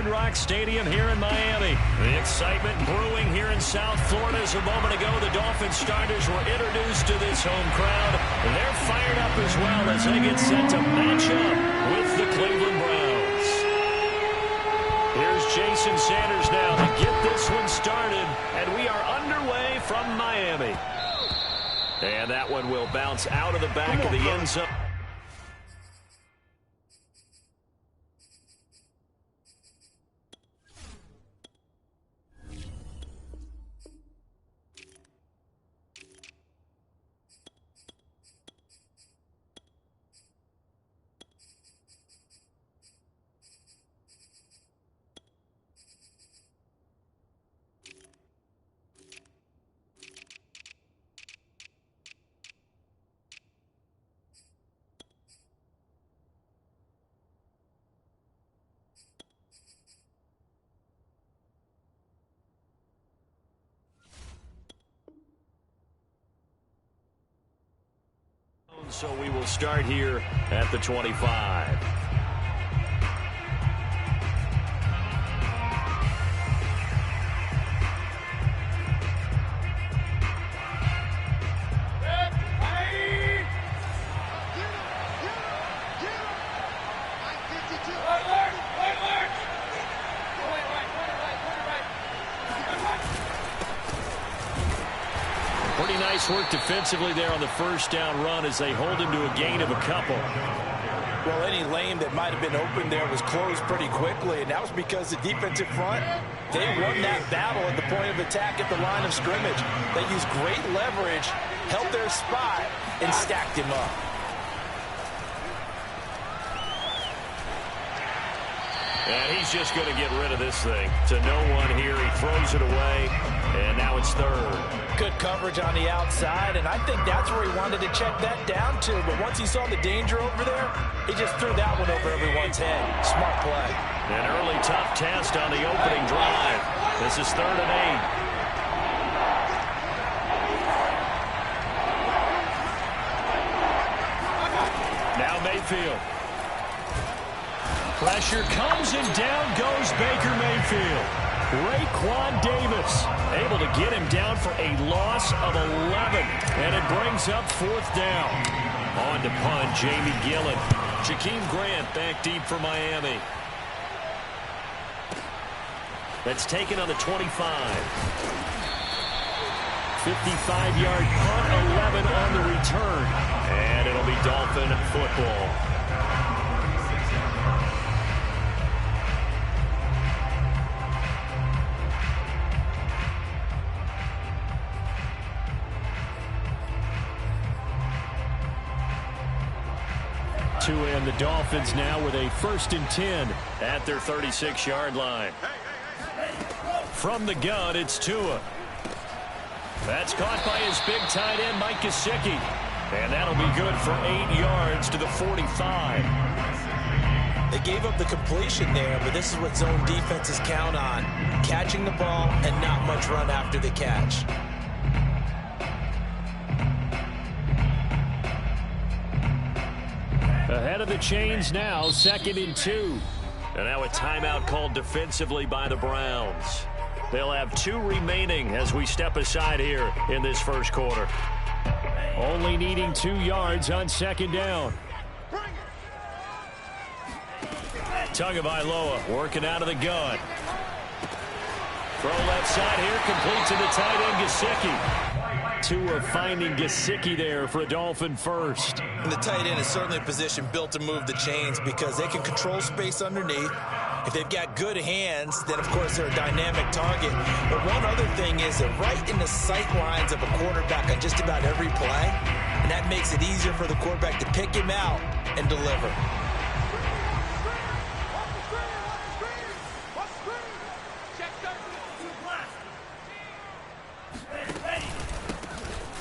Hard Rock Stadium here in Miami. The excitement brewing here in South Florida. As a moment ago, the Dolphins starters were introduced to this home crowd. And they're fired up as well as they get set to match up with the Cleveland Browns. Here's Jason Sanders now to get this one started. And we are underway from Miami. And that one will bounce out of the back of the end zone. So we will start here at the 25. Pretty nice work defensively there on the first down run as they hold him to a gain of a couple. Well, any lane that might have been open there was closed pretty quickly, and that was because the defensive front, they won that battle at the point of attack at the line of scrimmage. They used great leverage, held their spot, and stacked him up. And he's just going to get rid of this thing to no one here. He throws it away, and now it's third. Good coverage on the outside, and I think that's where he wanted to check that down to. But once he saw the danger over there, he just threw that one over everyone's head. Smart play. An early tough test on the opening drive. This is 3rd and 8. Now Mayfield. Pressure comes and down goes Baker Mayfield. Raekwon Davis able to get him down for a loss of 11. And it brings up 4th down. On to punt, Jamie Gillen. Jakeem Grant back deep for Miami. That's taken on the 25. 55-yard punt, 11 on the return. And it'll be Dolphin football. And the Dolphins now with a 1st and 10 at their 36-yard line. From the gun, it's Tua. That's caught by his big tight end, Mike Gesicki. And that'll be good for 8 yards to the 45. They gave up the completion there, but this is what zone defenses count on. Catching the ball and not much run after the catch. Ahead of the chains now, 2nd and 2. And now a timeout called defensively by the Browns. They'll have 2 remaining as we step aside here in this first quarter. Only needing 2 yards on 2nd down. Tagovailoa working out of the gun. Throw left side here, complete to the tight end, Gesicki. Tua finding Gesicki there for a Dolphin first. And the tight end is certainly a position built to move the chains because they can control space underneath. If they've got good hands, then of course they're a dynamic target. But one other thing is they're right in the sight lines of a quarterback on just about every play. And that makes it easier for the quarterback to pick him out and deliver.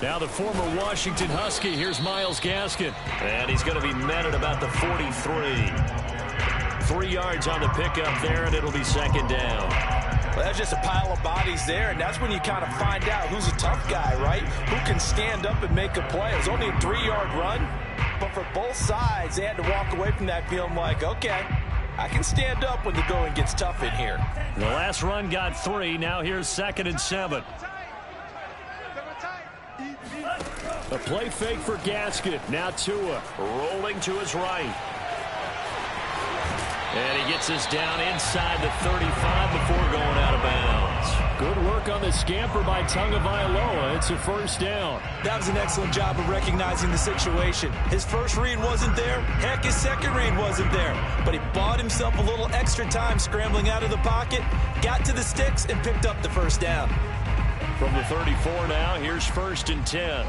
Now the former Washington Husky, here's Myles Gaskin. And he's going to be met at about the 43. 3 yards on the pickup there, and it'll be 2nd down. Well, that's just a pile of bodies there, and that's when you kind of find out who's a tough guy, right? Who can stand up and make a play. It was only a 3-yard run, but for both sides, they had to walk away from that feeling like, okay, I can stand up when the going gets tough in here. The last run got 3. Now here's 2nd and 7. A play fake for Gaskin. Now Tua rolling to his right. And he gets us down inside the 35 before going out of bounds. Good work on the scamper by Tagovailoa. It's a first down. That was an excellent job of recognizing the situation. His first read wasn't there. Heck, his second read wasn't there. But he bought himself a little extra time scrambling out of the pocket, got to the sticks, and picked up the first down. From the 34 now, here's 1st and 10.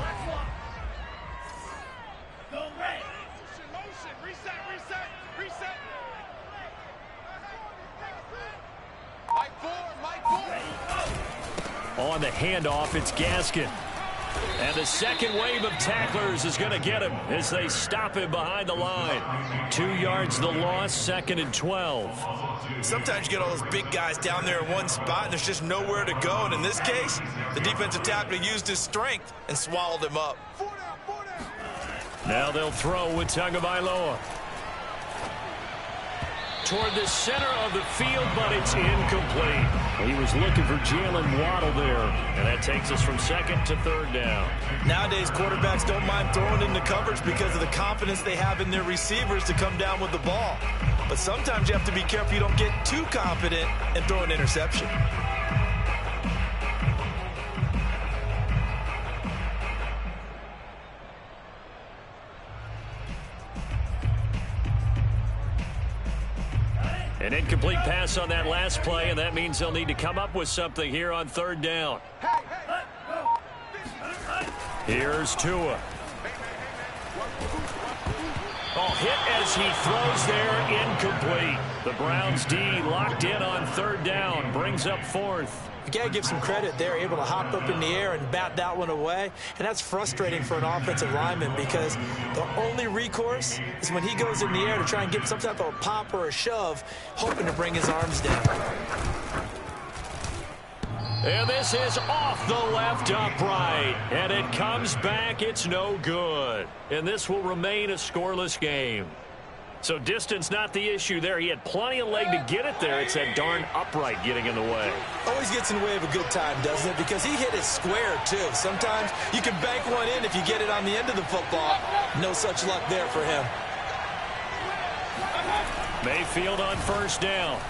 On the handoff, it's Gaskin. And the second wave of tacklers is going to get him as they stop him behind the line. 2 yards the loss, 2nd and 12. Sometimes you get all those big guys down there in one spot, and there's just nowhere to go. And in this case, the defensive tackler used his strength and swallowed him up. Now they'll throw with Tagovailoa. Toward the center of the field, but it's incomplete. He was looking for Jalen Waddle there, and that takes us from 2nd to 3rd down. Nowadays, quarterbacks don't mind throwing into coverage because of the confidence they have in their receivers to come down with the ball. But sometimes you have to be careful you don't get too confident and throw an interception. An incomplete pass on that last play, and that means they'll need to come up with something here on 3rd down. Here's Tua. Oh, hit as he throws there, incomplete. The Browns D locked in on 3rd down, brings up 4th. You got to give some credit. They're able to hop up in the air and bat that one away. And that's frustrating for an offensive lineman because the only recourse is when he goes in the air to try and get some type of a pop or a shove, hoping to bring his arms down. And this is off the left upright. And it comes back. It's no good. And this will remain a scoreless game. So distance not the issue there. He had plenty of leg to get it there. It's that darn upright getting in the way. Always gets in the way of a good time, doesn't it? Because he hit it square, too. Sometimes you can bank one in if you get it on the end of the football. No such luck there for him. Mayfield on 1st down.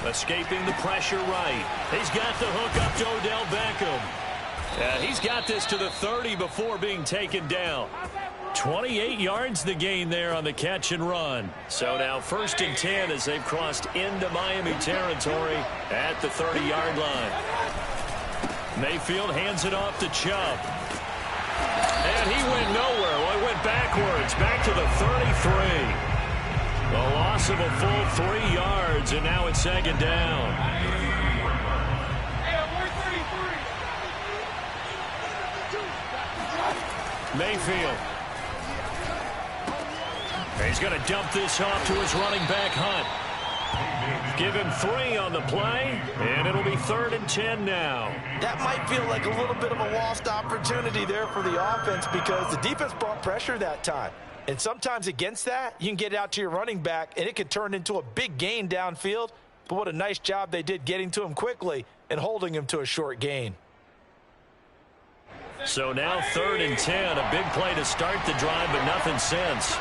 Escaping the pressure right. He's got the hook up to Odell Beckham. And he's got this to the 30 before being taken down. 28 yards the gain there on the catch and run. So now 1st and 10 as they've crossed into Miami territory at the 30-yard line. Mayfield hands it off to Chubb. And he went nowhere. Well, he went backwards, back to the 33. A loss of a full 3 yards, and now it's 2nd down. Mayfield. He's going to dump this off to his running back, Hunt. Give him 3 on the play, and it'll be 3rd and 10 now. That might feel like a little bit of a lost opportunity there for the offense because the defense brought pressure that time. And sometimes against that, you can get it out to your running back, and it could turn into a big gain downfield. But what a nice job they did getting to him quickly and holding him to a short gain. So now 3rd and 10, a big play to start the drive, but nothing since.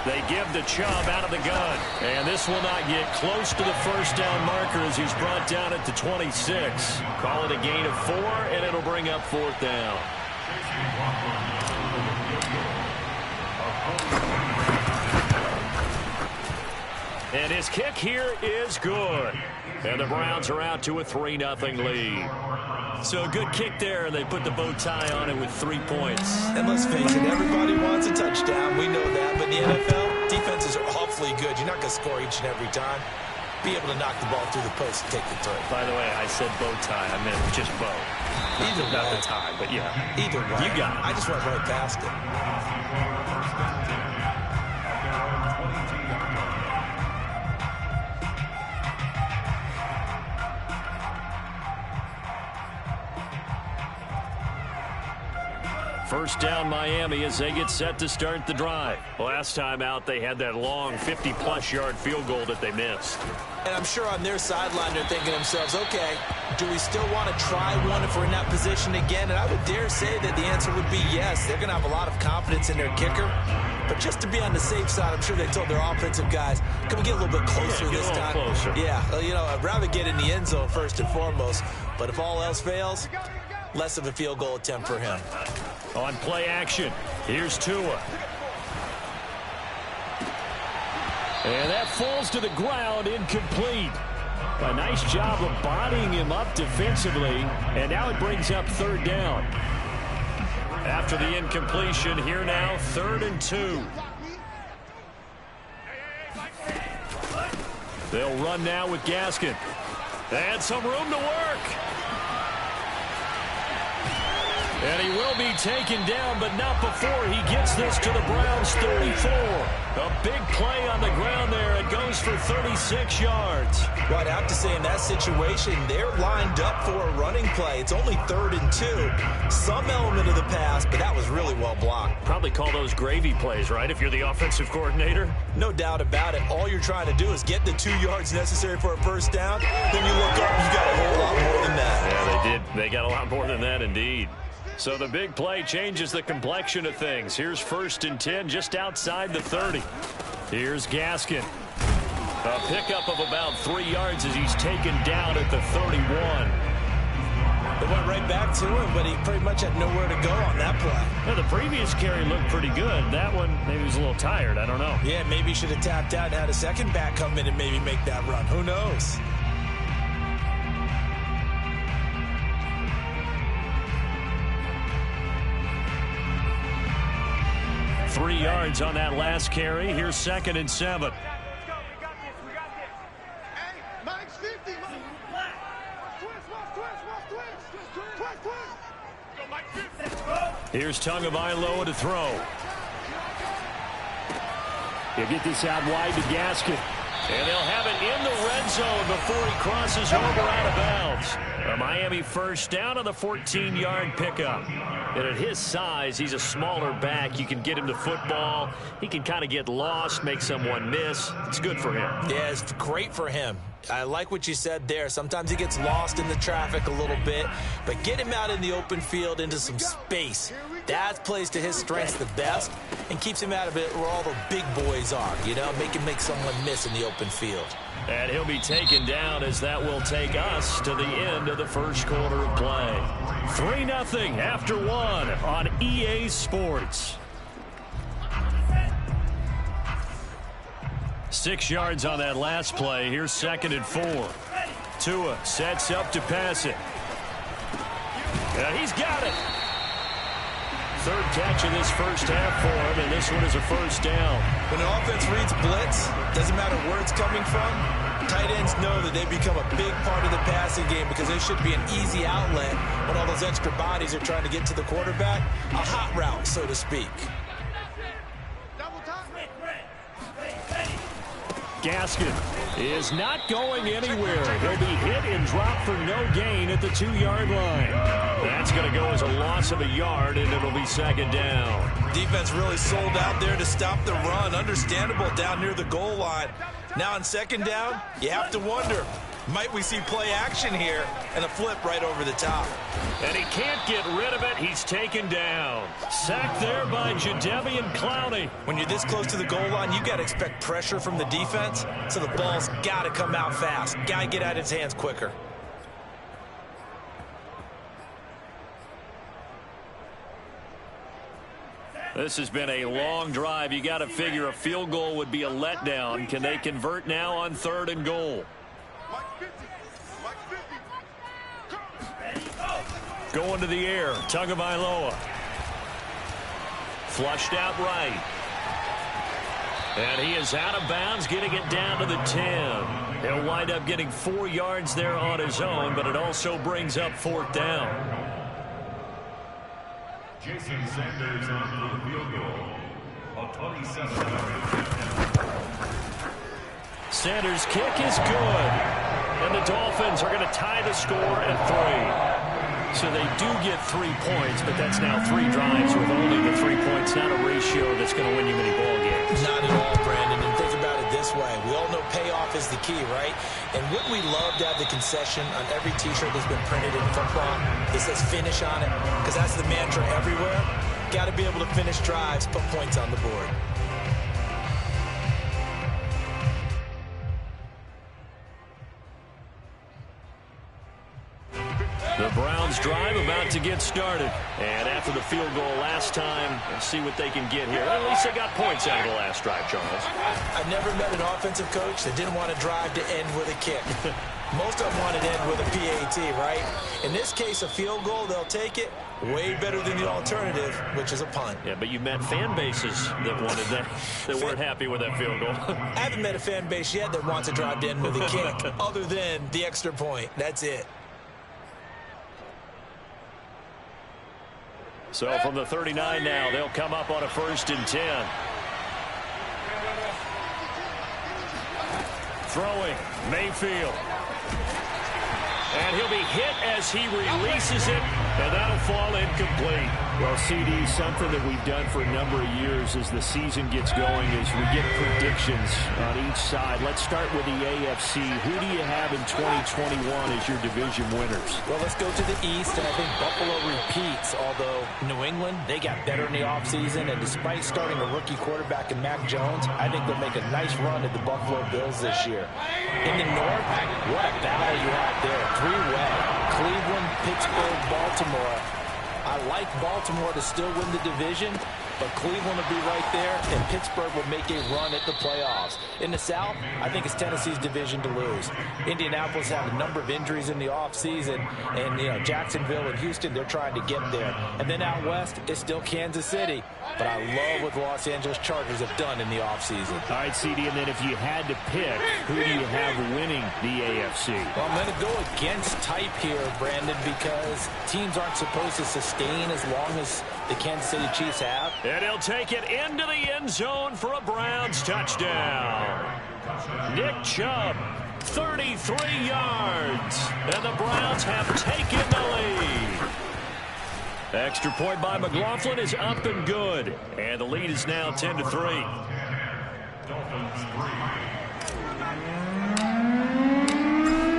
They give the Chubb out of the gun. And this will not get close to the 1st down marker as he's brought down at the 26. Call it a gain of 4, and it'll bring up 4th down. And his kick here is good. And the Browns are out to a 3-0 lead. So a good kick there, and they put the bow tie on it with 3 points. And let's face it, everybody wants a touchdown. We know that. But in the NFL, defenses are awfully good. You're not going to score each and every time. Be able to knock the ball through the post and take the throw. By the way, I said bow tie. I meant just bow. Either Not way. the tie, but yeah. Either way. You got it. I just went right past it. First down Miami as they get set to start the drive. Last time out, they had that long 50-plus yard field goal that they missed. And I'm sure on their sideline they're thinking to themselves, okay, do we still want to try one if we're in that position again? And I would dare say that the answer would be yes. They're going to have a lot of confidence in their kicker. But just to be on the safe side, I'm sure they told their offensive guys, can we get a little bit closer this time? Closer. Yeah, you know, I'd rather get in the end zone first and foremost. But if all else fails, less of a field goal attempt for him. On play action, here's Tua. And that falls to the ground, incomplete. A nice job of bodying him up defensively, and now it brings up third down. After the incompletion, here now, 3rd and 2. They'll run now with Gaskin. And some room to work. And he will be taken down, but not before he gets this to the Browns' 34. A big play on the ground there. It goes for 36 yards. Well, I'd have to say in that situation, they're lined up for a running play. It's only 3rd and 2. Some element of the pass, but that was really well blocked. Probably call those gravy plays, right, if you're the offensive coordinator? No doubt about it. All you're trying to do is get the 2 yards necessary for a first down. Then you look up, you got a whole lot more than that. Yeah, they did. They got a lot more than that, indeed. So the big play changes the complexion of things. Here's 1st and 10 just outside the 30. Here's Gaskin. A pickup of about 3 yards as he's taken down at the 31. It went right back to him, but he pretty much had nowhere to go on that play. Now, the previous carry looked pretty good. That one, maybe he was a little tired. I don't know. Yeah, maybe he should have tapped out and had a second back come in and maybe make that run. Who knows? Three yards on that last carry. Here's 2nd and 7. Here's Tagovailoa to throw. He'll get this out wide to Gaskin. And they'll have it in the red zone before he crosses over out of bounds. A Miami first down on the 14-yard pickup. And at his size, he's a smaller back. You can get him to football. He can kind of get lost, make someone miss. It's good for him. Yeah, it's great for him. I like what you said there. Sometimes he gets lost in the traffic a little bit, but get him out in the open field into some space. That plays to his strengths the best and keeps him out of it where all the big boys are, you know, make someone miss in the open field. And he'll be taken down as that will take us to the end of the first quarter of play. 3-0 after 1 on EA Sports. 6 yards on that last play. Here's 2nd and 4. Tua sets up to pass it. And he's got it. 3rd catch of this first half for him, and this one is a first down. When an offense reads blitz, doesn't matter where it's coming from, tight ends know that they become a big part of the passing game because they should be an easy outlet when all those extra bodies are trying to get to the quarterback. A hot route, so to speak. Gaskin is not going anywhere. He'll be hit and dropped for no gain at the 2-yard line. That's going to go as a loss of a yard, and it'll be 2nd down. Defense really sold out there to stop the run. Understandable down near the goal line. Now on 2nd down, you have to wonder, might we see play action here and a flip right over the top? And he can't get rid of it. He's taken down. Sacked there by Jadeveon Clowney. When you're this close to the goal line, you got to expect pressure from the defense, so the ball's got to come out fast. Got to get out of his hands quicker. This has been a long drive. You got to figure a field goal would be a letdown. Can they convert now on 3rd and goal? Going to the air, Tagovailoa. Flushed out right. And he is out of bounds, getting it down to the 10. He'll wind up getting 4 yards there on his own, but it also brings up 4th down. Jason Sanders on for the field goal. A 27. Sanders' kick is good. And the Dolphins are going to tie the score at 3. So they do get 3 points, but that's now 3 drives with only the 3 points. Not a ratio that's going to win you many ball games. Not at all, Brandon. And think about it this way. We all know payoff is the key, right? And wouldn't we love to have the concession on every T-shirt that's been printed in football that says finish on it? Because that's the mantra everywhere. Got to be able to finish drives, put points on the board. The Browns drive about to get started. And after the field goal last time, let's see what they can get here. At least they got points out of the last drive, Charles. I've never met an offensive coach that didn't want to drive to end with a kick. Most of them want to end with a PAT, right? In this case, a field goal, they'll take it. Way better than the alternative, which is a punt. Yeah, but you met fan bases that wanted that, that weren't happy with that field goal. I haven't met a fan base yet that wants to drive to end with a kick, other than the extra point. That's it. So from the 39 now, they'll come up on a 1st and 10. Throwing, Mayfield. And he'll be hit as he releases it, and that'll fall incomplete. Well, CD, something that we've done for a number of years as the season gets going is we get predictions on each side. Let's start with the AFC. Who do you have in 2021 as your division winners? Well, let's go to the East, and I think Buffalo repeats, although New England, they got better in the offseason, and despite starting a rookie quarterback in Mac Jones, I think they'll make a nice run at the Buffalo Bills this year. In the North, what a battle you have there. 3-way. Cleveland, Pittsburgh, Baltimore. I like Baltimore to still win the division, but Cleveland will be right there, and Pittsburgh will make a run at the playoffs. In the South, I think it's Tennessee's division to lose. Indianapolis had a number of injuries in the offseason, and Jacksonville and Houston, they're trying to get there. And then out West, it's still Kansas City. But I love what the Los Angeles Chargers have done in the offseason. All right, CD, and then if you had to pick, who do you have winning the AFC? Well, I'm going to go against type here, Brandon, because teams aren't supposed to sustain as long as the Kansas City Chiefs have. And he'll take it into the end zone for a Browns touchdown. Nick Chubb, 33 yards. And the Browns have taken the lead. Extra point by McLaughlin is up and good. And the lead is now 10-3.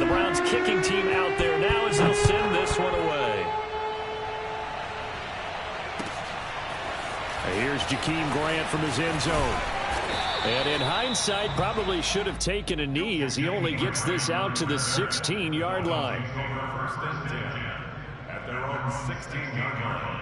The Browns kicking team out there now as they'll send this one away. Here's Jakeem Grant from his end zone. And in hindsight, probably should have taken a knee as he only gets this out to the 16-yard line. At their own 16-yard line.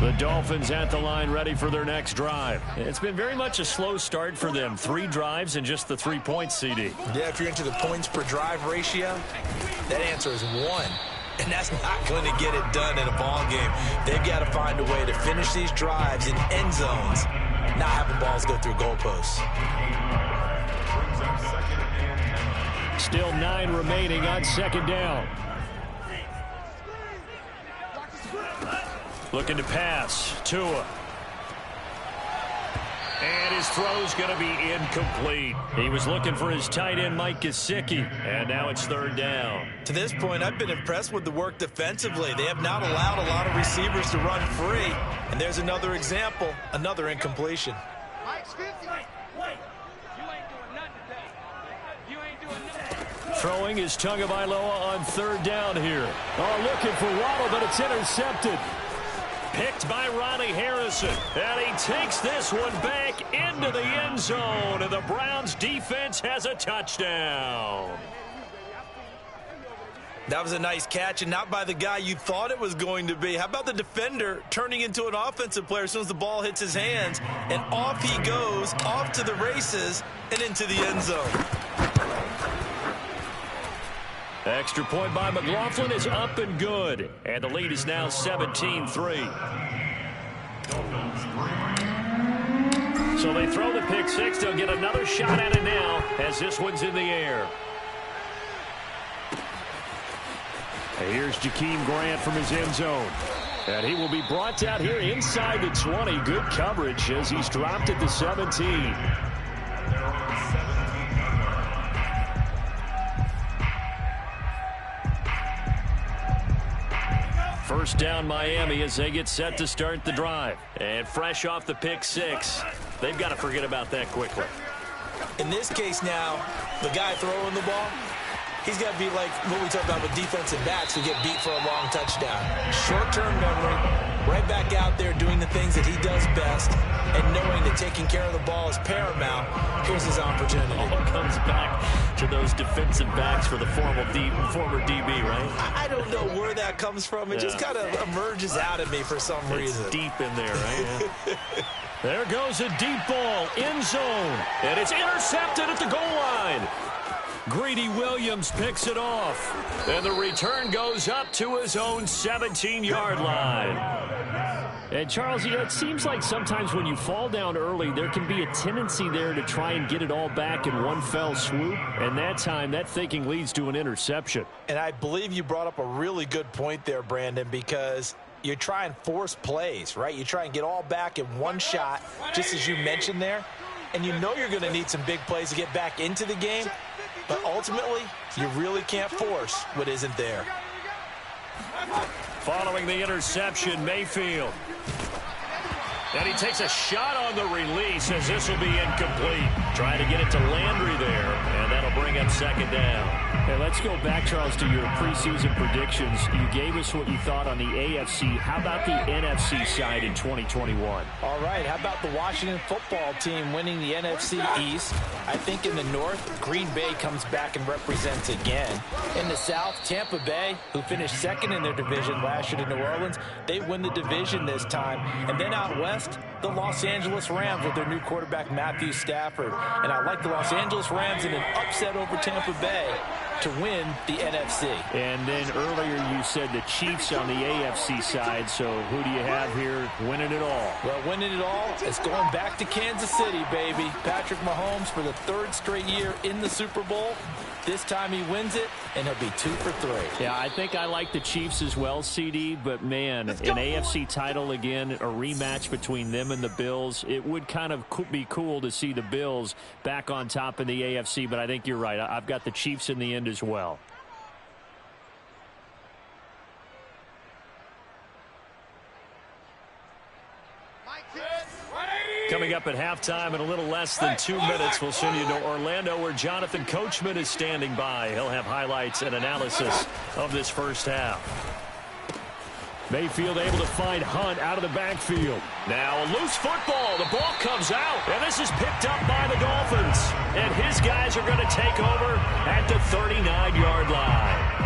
The Dolphins at the line ready for their next drive. It's been very much a slow start for them. 3 drives and just the 3 points, CD. Yeah, if you're into the points per drive ratio, that answer is 1. And that's not going to get it done in a ball game. They've got to find a way to finish these drives in end zones, not having balls go through goalposts. Still 9 remaining on 2nd down. Looking to pass. Tua. And his throw's going to be incomplete. He was looking for his tight end, Mike Gesicki. And now it's 3rd down. To this point, I've been impressed with the work defensively. They have not allowed a lot of receivers to run free. And there's another example, another incompletion. Throwing is Tagovailoa on 3rd down here. Oh, looking for Waddle, but it's intercepted. Picked by Ronnie Harrison. And he takes this one back into the end zone. And the Browns defense has a touchdown. That was a nice catch, and not by the guy you thought it was going to be. How about the defender turning into an offensive player as soon as the ball hits his hands? And off he goes, off to the races, and into the end zone. Extra point by McLaughlin is up and good. And the lead is now 17-3. So they throw the pick 6. They'll get another shot at it now as this one's in the air. Here's Jakeem Grant from his end zone. And he will be brought down here inside the 20. Good coverage as he's dropped at the 17. First down Miami as they get set to start the drive. And fresh off the pick six, they've got to forget about that quickly. In this case now, the guy throwing the ball, he's got to be like what we talk about with defensive backs who get beat for a long touchdown. Short-term memory, right back out there doing the things that he does best, and knowing that taking care of the ball is paramount. Here's his opportunity. All comes back to those defensive backs for the former DB, right? I don't know where that comes from. It just kind of emerges out of me for some reason. It's deep in there, right? Yeah. There goes a deep ball, end zone, and it's intercepted at the goal line. Greedy Williams picks it off, and the return goes up to his own 17-yard line. And, Charles, you know, it seems like sometimes when you fall down early, there can be a tendency there to try and get it all back in one fell swoop. And that time, that thinking leads to an interception. And I believe you brought up a really good point there, Brandon, because you try and force plays, right? You try and get all back in one shot, just as you mentioned there. And you know you're going to need some big plays to get back into the game. But ultimately, you really can't force what isn't there. Following the interception, Mayfield. And he takes a shot on the release as this will be incomplete. Trying to get it to Landry there, and that'll bring up second down. Hey, let's go back, Charles, to your preseason predictions. You gave us what you thought on the AFC. How about the NFC side in 2021? All right, how about the Washington football team winning the NFC East? I think in the North, Green Bay comes back and represents again. In the South, Tampa Bay, who finished second in their division last year to New Orleans, they win the division this time. And then out west, the Los Angeles Rams with their new quarterback, Matthew Stafford. And I like the Los Angeles Rams in an upset over Tampa Bay to win the NFC. And then earlier you said the Chiefs on the AFC side, so who do you have here winning it all? Well, winning it all is going back to Kansas City, baby. Patrick Mahomes for the third straight year in the Super Bowl. This time he wins it, and he'll be 2 for 3. Yeah, I think I like the Chiefs as well, CD, but, man, an AFC title again, a rematch between them and the Bills. It would kind of be cool to see the Bills back on top in the AFC, but I think you're right. I've got the Chiefs in the end as well. Coming up at halftime in a little less than 2 minutes, we'll send you to Orlando where Jonathan Coachman is standing by. He'll have highlights and analysis of this first half. Mayfield able to find Hunt out of the backfield. Now a loose football. The ball comes out, and this is picked up by the Dolphins. And his guys are going to take over at the 39-yard line.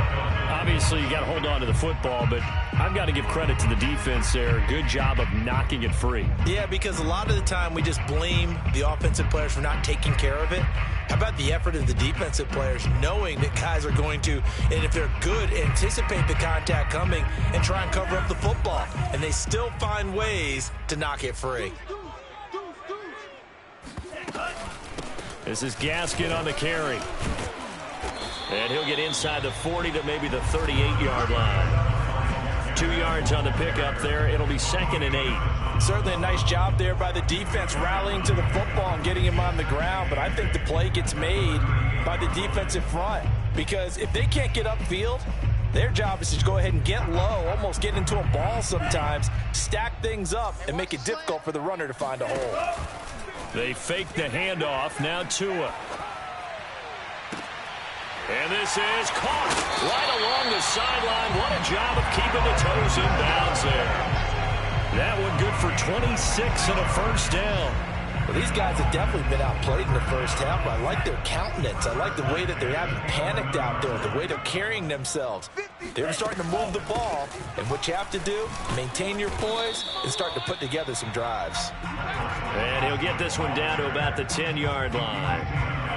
Obviously, you got to hold on to the football, but I've got to give credit to the defense there. Good job of knocking it free. Yeah, because a lot of the time we just blame the offensive players for not taking care of it. How about the effort of the defensive players knowing that guys are going to, and if they're good, anticipate the contact coming and try and cover up the football. And they still find ways to knock it free. This is Gaskin on the carry. And he'll get inside the 40 to maybe the 38-yard line. 2 yards on the pickup there. It'll be 2nd and 8. Certainly a nice job there by the defense rallying to the football and getting him on the ground. But I think the play gets made by the defensive front. Because if they can't get upfield, their job is to go ahead and get low, almost get into a ball sometimes, stack things up, and make it difficult for the runner to find a hole. They fake the handoff. Now Tua. And this is caught right along the sideline. What a job of keeping the toes in bounds there. That one good for 26 and a first down. Well, these guys have definitely been outplayed in the first half. I like their countenance. I like the way that they haven't panicked out there, the way they're carrying themselves. They're starting to move the ball. And what you have to do, maintain your poise and start to put together some drives. And he'll get this one down to about the 10-yard line.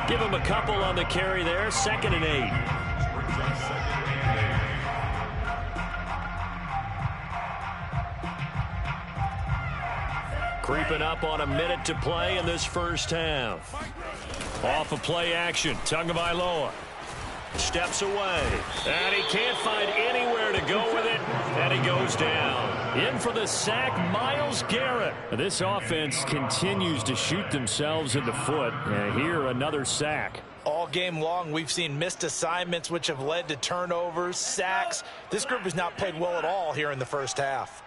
Give him a couple on the carry there. 2nd and 8. Creeping up on a minute to play in this first half. Off of play action. Tagovailoa steps away. And he can't find anywhere to go with it. And he goes down. In for the sack, Myles Garrett. This offense continues to shoot themselves in the foot. And here, another sack. All all game long, we've seen missed assignments, which have led to turnovers, sacks. This group has not played well at all here in the first half.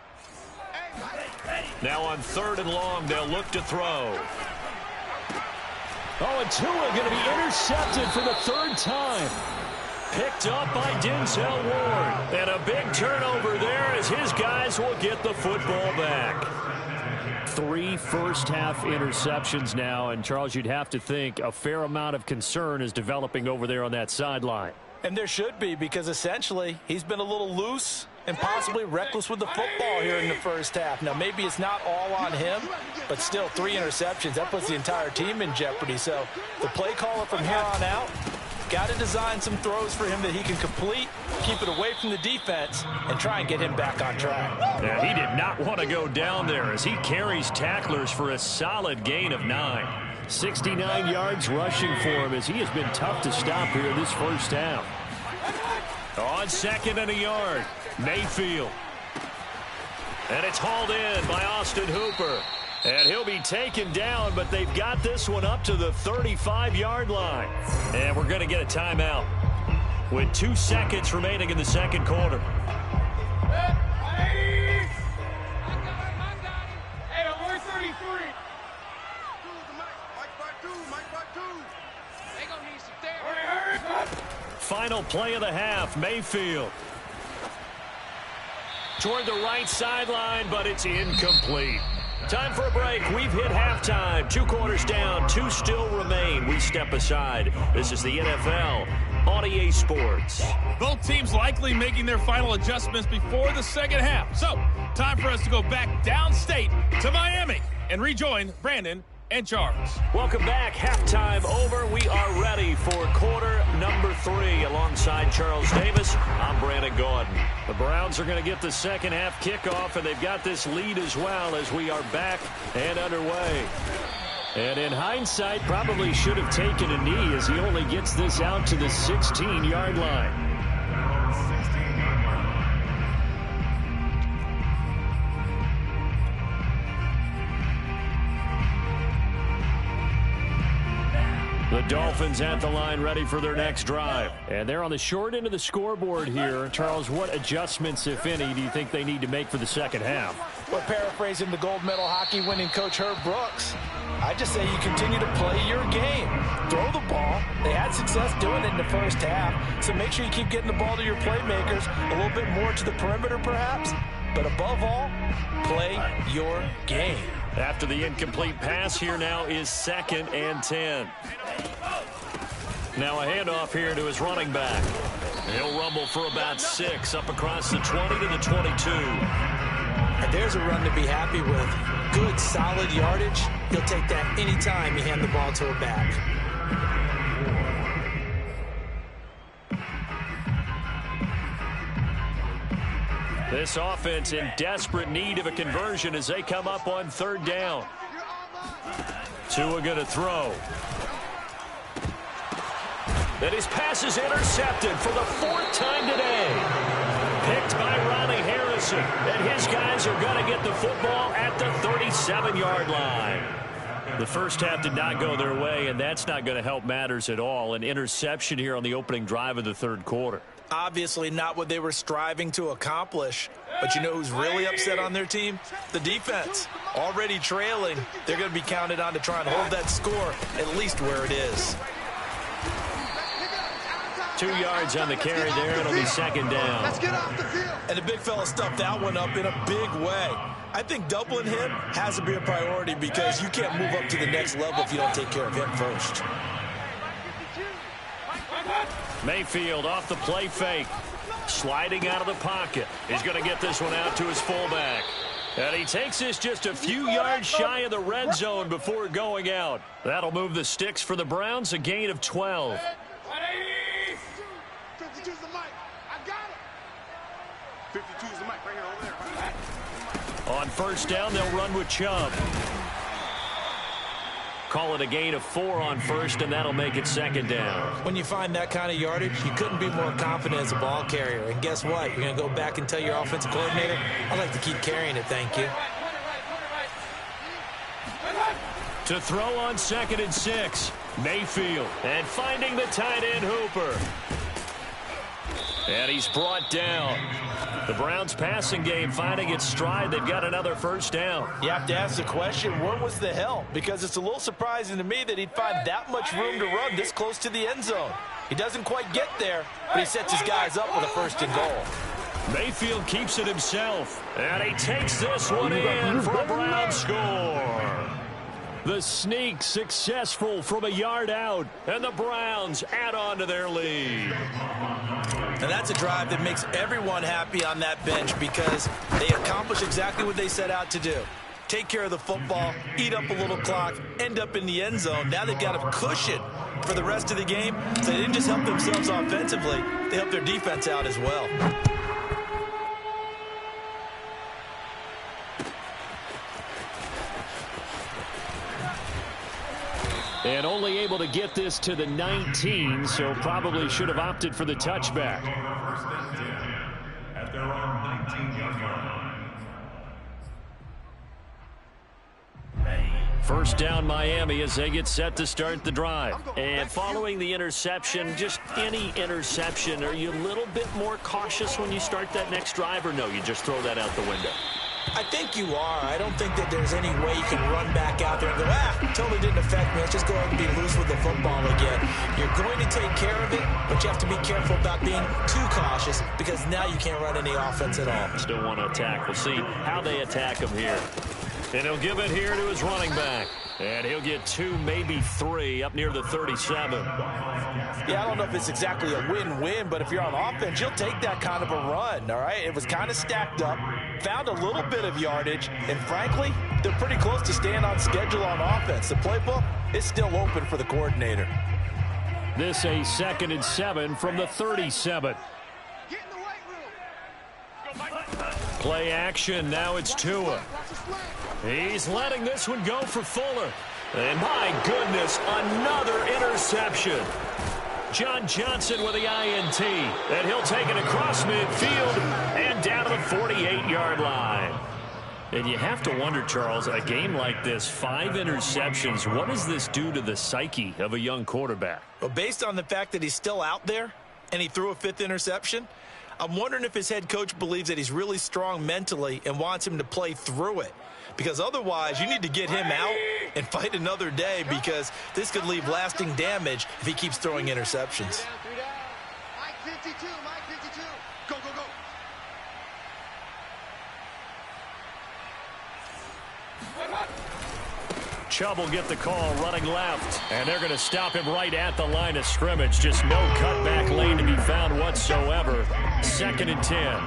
Now on 3rd and long, they'll look to throw. Oh, and Tua going to be intercepted for the 3rd time. Picked up by Denzel Ward. And a big turnover there as his guys will get the football back. 3 first-half interceptions now, and Charles, you'd have to think a fair amount of concern is developing over there on that sideline. And there should be, because essentially he's been a little loose and possibly reckless with the football here in the first half. Now, maybe it's not all on him, but still 3 interceptions. That puts the entire team in jeopardy. So the play caller from here on out got to design some throws for him that he can complete, keep it away from the defense, and try and get him back on track. Yeah, he did not want to go down there as he carries tacklers for a solid gain of 9. 69 yards rushing for him as he has been tough to stop here this first half. On 2nd and a yard, Mayfield. And it's hauled in by Austin Hooper. And he'll be taken down, but they've got this one up to the 35-yard line. And we're going to get a timeout with 2 seconds remaining in the second quarter. Final play of the half, Mayfield. Toward the right sideline, but it's incomplete. Time for a break. We've hit halftime. 2 quarters down. 2 still remain. We step aside. This is the NFL on EA Sports. Both teams likely making their final adjustments before the second half. So, time for us to go back downstate to Miami and rejoin Brandon and Charles. Welcome back. Halftime over. We are ready for quarter number 3. Alongside Charles Davis, I'm Brandon Gordon. The Browns are going to get the second half kickoff, and they've got this lead as well as we are back and underway. And in hindsight, probably should have taken a knee as he only gets this out to the 16-yard line. The Dolphins at the line ready for their next drive. And they're on the short end of the scoreboard here. Charles, what adjustments, if any, do you think they need to make for the second half? Well, paraphrasing the gold medal hockey winning coach Herb Brooks, I just say you continue to play your game. Throw the ball. They had success doing it in the first half. So make sure you keep getting the ball to your playmakers, a little bit more to the perimeter perhaps. But above all, play your game. After the incomplete pass, here now is 2nd and 10. Now a handoff here to his running back. He'll rumble for about 6 up across the 20 to the 22. And there's a run to be happy with. Good, solid yardage. He'll take that anytime you hand the ball to a back. This offense in desperate need of a conversion as they come up on 3rd down. Tua going to throw. Then his pass is intercepted for the 4th time today. Picked by Ronnie Harrison. And his guys are going to get the football at the 37-yard line. The first half did not go their way, and that's not going to help matters at all. An interception here on the opening drive of the 3rd quarter. Obviously not what they were striving to accomplish. But you know who's really upset on their team? The defense. Already trailing. They're going to be counted on to try and hold that score at least where it is. 2 yards on the carry there. It'll be 2nd down. Let's get off the field. And the big fella stuffed that one up in a big way. I think doubling him has to be a priority because you can't move up to the next level if you don't take care of him first. Mayfield off the play fake. Sliding out of the pocket. He's going to get this one out to his fullback. And he takes this just a few yards shy of the red zone before going out. That'll move the sticks for the Browns, a gain of 12. 52's the mic. I got it. 52's the mic right here over there. On 1st down, they'll run with Chubb. Call it a gain of 4 on 1st, and that'll make it 2nd down. When you find that kind of yardage, you couldn't be more confident as a ball carrier. And guess what? You're going to go back and tell your offensive coordinator, I'd like to keep carrying it, thank you. To throw on 2nd and 6. Mayfield, and finding the tight end Hooper. And he's brought down. The Browns passing game finding its stride. They've got another first down. You have to ask the question, where was the help? Because it's a little surprising to me that he'd find that much room to run this close to the end zone. He doesn't quite get there, but he sets his guys up with a first and goal. Mayfield keeps it himself, and he takes this one in for a Brown score. The sneak successful from a yard out, and the Browns add on to their lead. And that's a drive that makes everyone happy on that bench because they accomplish exactly what they set out to do. Take care of the football, eat up a little clock, end up in the end zone. Now they've got a cushion for the rest of the game, so they didn't just help themselves offensively, they helped their defense out as well. And only able to get this to the 19, so probably should have opted for the touchback. First and 10 at their own 19-yard line. First down Miami as they get set to start the drive. And following the interception, just any interception, are you a little bit more cautious when you start that next drive, or no, you just throw that out the window? I think you are. I don't think that there's any way you can run back out there and go, totally didn't affect me. Let's just go ahead and be loose with the football again. You're going to take care of it, but you have to be careful about being too cautious because now you can't run any offense at all. Still want to attack. We'll see how they attack him here. And he'll give it here to his running back. And he'll get 2, maybe 3 up near the 37. Yeah, I don't know if it's exactly a win-win, but if you're on offense, you'll take that kind of a run, all right? It was kind of stacked up, found a little bit of yardage, and frankly, they're pretty close to staying on schedule on offense. The playbook is still open for the coordinator. This a 2nd and 7 from the 37. Get in the right room. Play action. Now it's Tua. He's letting this one go for Fuller. And my goodness, another interception. John Johnson with the INT. And he'll take it across midfield and down to the 48-yard line. And you have to wonder, Charles, a game like this, 5 interceptions, what does this do to the psyche of a young quarterback? Well, based on the fact that he's still out there and he threw a 5th interception, I'm wondering if his head coach believes that he's really strong mentally and wants him to play through it. Because otherwise, you need to get him out and fight another day because this could leave lasting damage if he keeps throwing interceptions. Mike 52, Mike 52. Go, go, go. Chubb will get the call running left. And they're going to stop him right at the line of scrimmage. Just no cutback lane to be found whatsoever. 2nd and 10.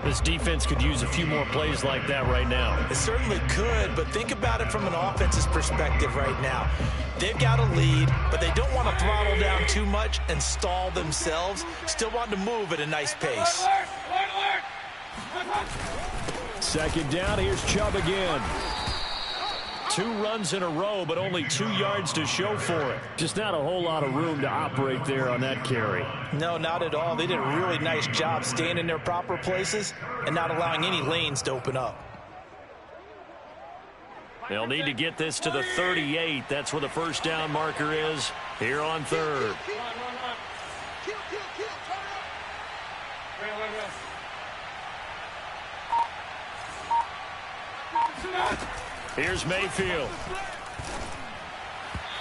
This defense could use a few more plays like that right now. It certainly could, but think about it from an offense's perspective right now. They've got a lead, but they don't want to throttle down too much and stall themselves. Still want to move at a nice pace. 2nd down, here's Chubb again. 2 runs in a row, but only 2 yards to show for it. Just not a whole lot of room to operate there on that carry. No, not at all. They did a really nice job staying in their proper places and not allowing any lanes to open up. They'll need to get this to the 38. That's where the first down marker is here on 3rd. Here's Mayfield.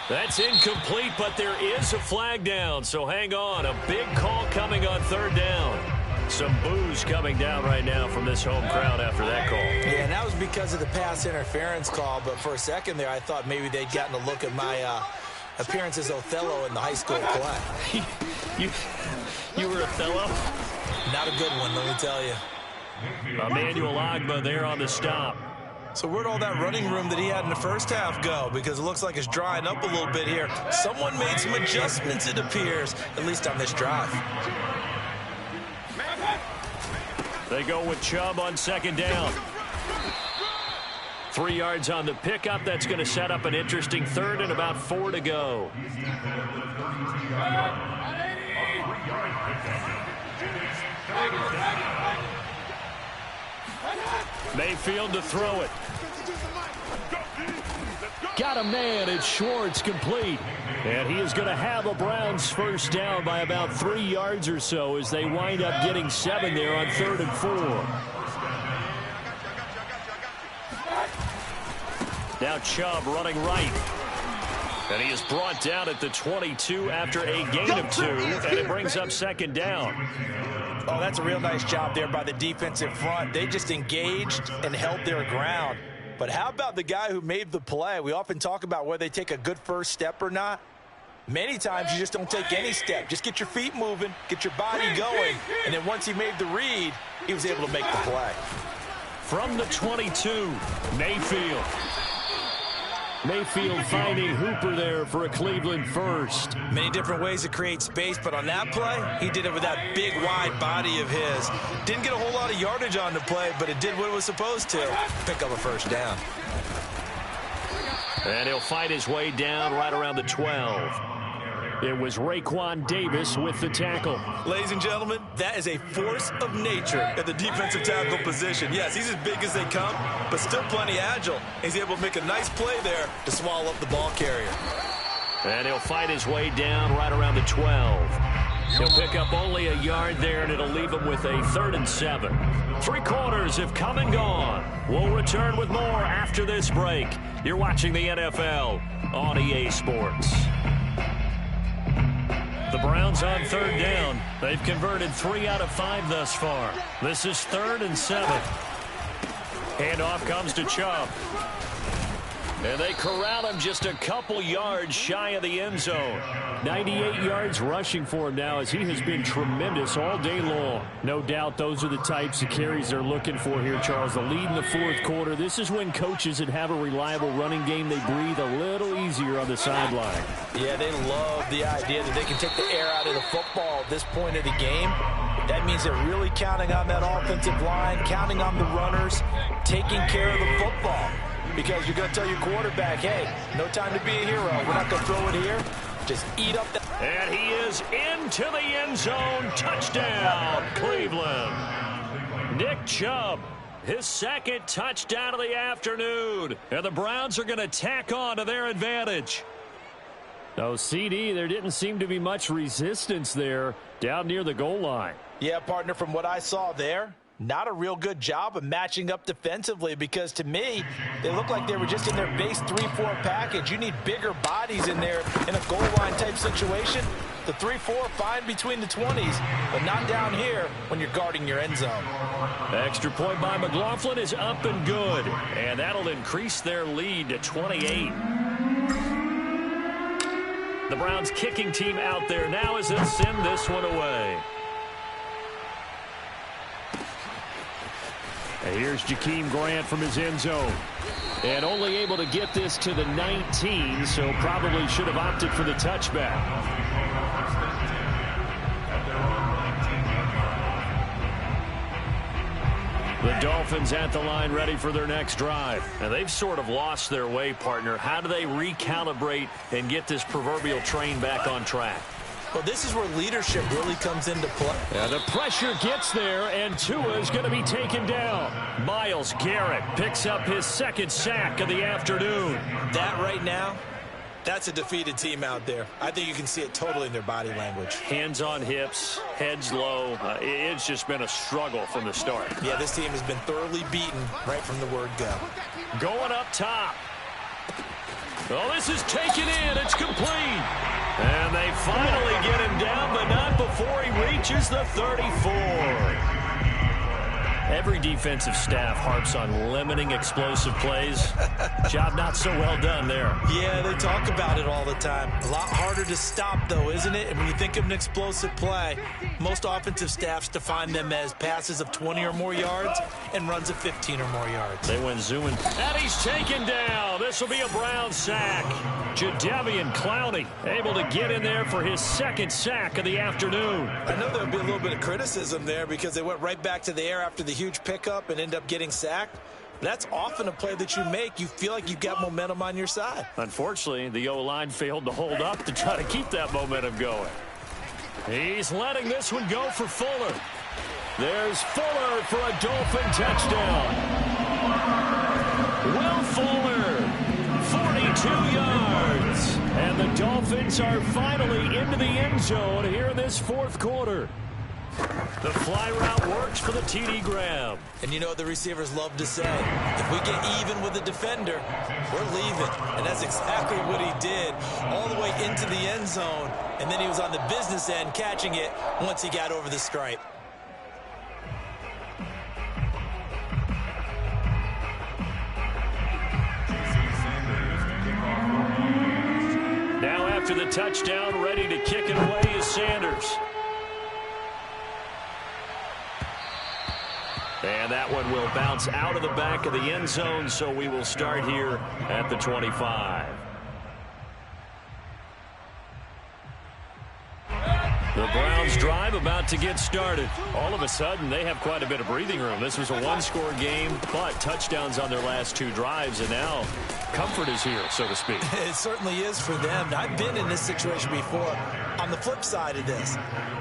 That's incomplete, but there is a flag down, so hang on. A big call coming on 3rd down. Some boos coming down right now from this home crowd after that call. Yeah, and that was because of the pass interference call, but for a second there I thought maybe they'd gotten a look at my appearance as Othello in the high school play. You were Othello? Not a good one, let me tell you. Emmanuel Ogbah there on the stop. So where'd all that running room that he had in the first half go? Because it looks like it's drying up a little bit here. Someone made some adjustments, it appears, at least on this drive. They go with Chubb on 2nd down. 3 yards on the pickup. That's going to set up an interesting 3rd and about 4 to go. Mayfield to throw it. Got a man. It's Schwartz, complete. And he is going to have a Browns first down by about 3 yards or so as they wind up getting 7 there on 3rd and 4. Now Chubb running right. And he is brought down at the 22 after a gain of 2, and it brings up 2nd down. Oh, that's a real nice job there by the defensive front. They just engaged and held their ground. But how about the guy who made the play? We often talk about whether they take a good first step or not. Many times you just don't take any step. Just get your feet moving, get your body going, and then once he made the read, he was able to make the play. From the 22, Mayfield finding Hooper there for a Cleveland first. Many different ways to create space, but on that play, he did it with that big, wide body of his. Didn't get a whole lot of yardage on the play, but it did what it was supposed to. Pick up a first down. And he'll fight his way down right around the 12. It was Raekwon Davis with the tackle. Ladies and gentlemen, that is a force of nature at the defensive tackle position. Yes, he's as big as they come, but still plenty agile. He's able to make a nice play there to swallow up the ball carrier. And he'll fight his way down right around the 12. He'll pick up only a yard there, and it'll leave him with a 3rd and 7. 3 quarters have come and gone. We'll return with more after this break. You're watching the NFL on EA Sports. The Browns on 3rd down. They've converted 3 out of 5 thus far. This is 3rd and 7. Handoff comes to Chubb. And they corral him just a couple yards shy of the end zone. 98 yards rushing for him now as he has been tremendous all day long. No doubt those are the types of carries they're looking for here, Charles. The lead in the 4th quarter. This is when coaches that have a reliable running game, they breathe a little easier on the sideline. Yeah, they love the idea that they can take the air out of the football at this point of the game. That means they're really counting on that offensive line, counting on the runners, taking care of the football. Because you're going to tell your quarterback, hey, no time to be a hero. We're not going to throw it here. Just eat up that. And he is into the end zone. Touchdown, Cleveland. Nick Chubb, his 2nd touchdown of the afternoon. And the Browns are going to tack on to their advantage. No, CD, there didn't seem to be much resistance there down near the goal line. Yeah, partner, from what I saw there, not a real good job of matching up defensively because, to me, they look like they were just in their base 3-4 package. You need bigger bodies in there in a goal line type situation. The 3-4, fine between the 20s, but not down here when you're guarding your end zone. Extra point by McLaughlin is up and good, and that'll increase their lead to 28. The Browns kicking team out there now as they send this one away. And here's Jakeem Grant from his end zone. And only able to get this to the 19, so probably should have opted for the touchback. The Dolphins at the line ready for their next drive. And they've sort of lost their way, partner. How do they recalibrate and get this proverbial train back on track? Well, this is where leadership really comes into play. Yeah, the pressure gets there, and Tua is going to be taken down. Myles Garrett picks up his 2nd sack of the afternoon. That right now, that's a defeated team out there. I think you can see it totally in their body language. Hands on hips, heads low. It's just been a struggle from the start. Yeah, this team has been thoroughly beaten right from the word go. Going up top. Oh, this is taken in. It's complete. And they finally get him down, but not before he reaches the 34. Every defensive staff harps on limiting explosive plays. Job not so well done there. Yeah, they talk about it all the time. A lot harder to stop, though, isn't it? And when you think of an explosive play, most offensive staffs define them as passes of 20 or more yards and runs of 15 or more yards. They went zooming. And he's taken down. This will be a Brown sack. Jadeveon Clowney able to get in there for his 2nd sack of the afternoon. I know there'll be a little bit of criticism there because they went right back to the air after the huge pickup and end up getting sacked. That's often a play that you make. You feel like you've got momentum on your side. Unfortunately, the O-line failed to hold up to try to keep that momentum going. He's letting this one go for Fuller. There's Fuller for a Dolphin touchdown. Will Fuller, 42 yards. And the Dolphins are finally into the end zone here in this fourth quarter. The fly route works for the TD grab. And you know what the receivers love to say? If we get even with the defender, we're leaving. And that's exactly what he did all the way into the end zone. And then he was on the business end catching it once he got over the stripe. Now after the touchdown, ready to kick it away is Sanders. And that one will bounce out of the back of the end zone, so we will start here at the 25. The Browns drive about to get started. All of a sudden, they have quite a bit of breathing room. This was a one-score game, but touchdowns on their last two drives, and now comfort is here, so to speak. It certainly is for them. I've been in this situation before on the flip side of this.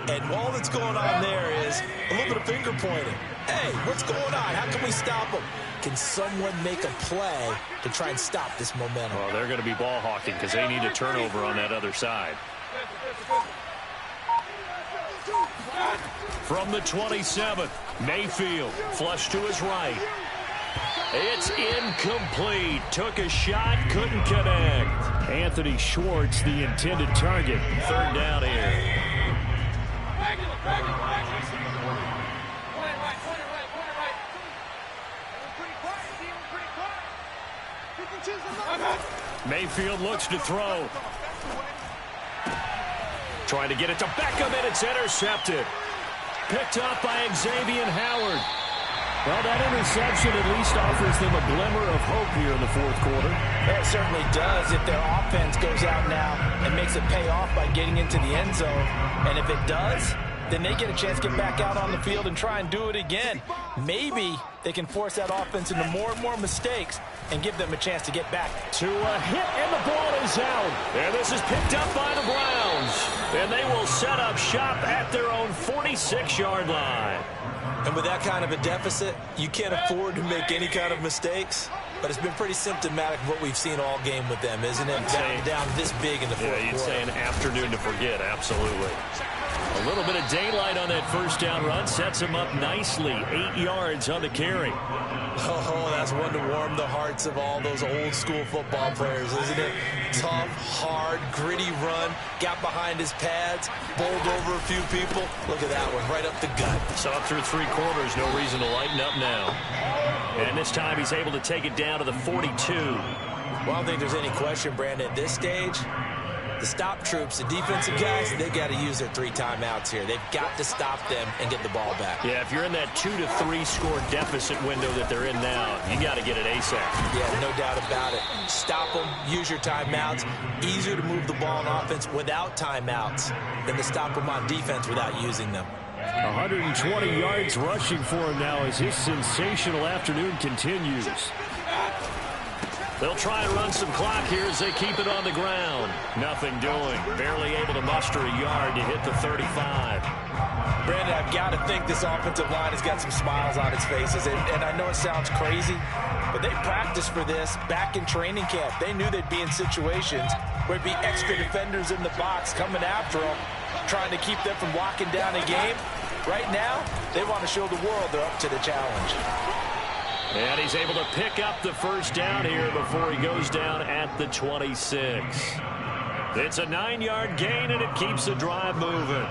And all that's going on there is a little bit of finger pointing. Hey, what's going on? How can we stop them? Can someone make a play to try and stop this momentum? Well, they're going to be ball hawking because they need a turnover on that other side. From the 27, Mayfield, flush to his right. It's incomplete. Took a shot, couldn't connect. Anthony Schwartz, the intended target. Third down here. Mayfield looks to throw. Trying to get it to Beckham, and it's intercepted. Picked up by Xavier Howard. Well, that interception at least offers them a glimmer of hope here in the fourth quarter. It certainly does if their offense goes out now and makes it pay off by getting into the end zone. And if it does, then they get a chance to get back out on the field and try and do it again. Maybe they can force that offense into more and more mistakes and give them a chance to get back. To a hit, and the ball is out. And this is picked up by the Browns. And they will set up shop at their own 46-yard line. And with that kind of a deficit, you can't afford to make any kind of mistakes. But it's been pretty symptomatic of what we've seen all game with them, isn't it? Down this big in the fourth quarter. You'd say an afternoon to forget, absolutely. A little bit of daylight on that first down run sets him up nicely. 8 yards on the carry. Oh, that's one to warm the hearts of all those old school football players, isn't it? Tough, hard, gritty run. Got behind his pads, bowled over a few people. Look at that one, right up the gut. Saw through three quarters, no reason to lighten up now. And this time he's able to take it down to the 42. Well, I don't think there's any question, Brandon, at this stage, the stop troops, the defensive guys, they got to use their 3 timeouts here. They've got to stop them and get the ball back. Yeah, if you're in that 2 to 3 score deficit window that they're in now, you got to get it ASAP. Yeah, no doubt about it. Stop them, use your timeouts. Easier to move the ball on offense without timeouts than to stop them on defense without using them. 120 yards rushing for him now as his sensational afternoon continues. They'll try and run some clock here as they keep it on the ground. Nothing doing. Barely able to muster a yard to hit the 35. Brandon, I've got to think this offensive line has got some smiles on its faces. And I know it sounds crazy, but they practiced for this back in training camp. They knew they'd be in situations where it'd be extra defenders in the box coming after them, trying to keep them from locking down a game. Right now, they want to show the world they're up to the challenge. And he's able to pick up the first down here before he goes down at the 26. It's a 9-yard gain, and it keeps the drive moving.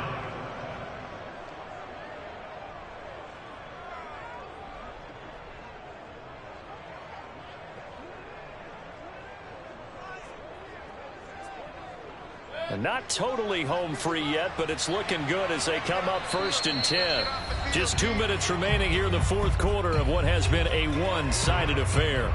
And not totally home free yet, but it's looking good as they come up 1st and 10. Just 2 minutes remaining here in the fourth quarter of what has been a one-sided affair.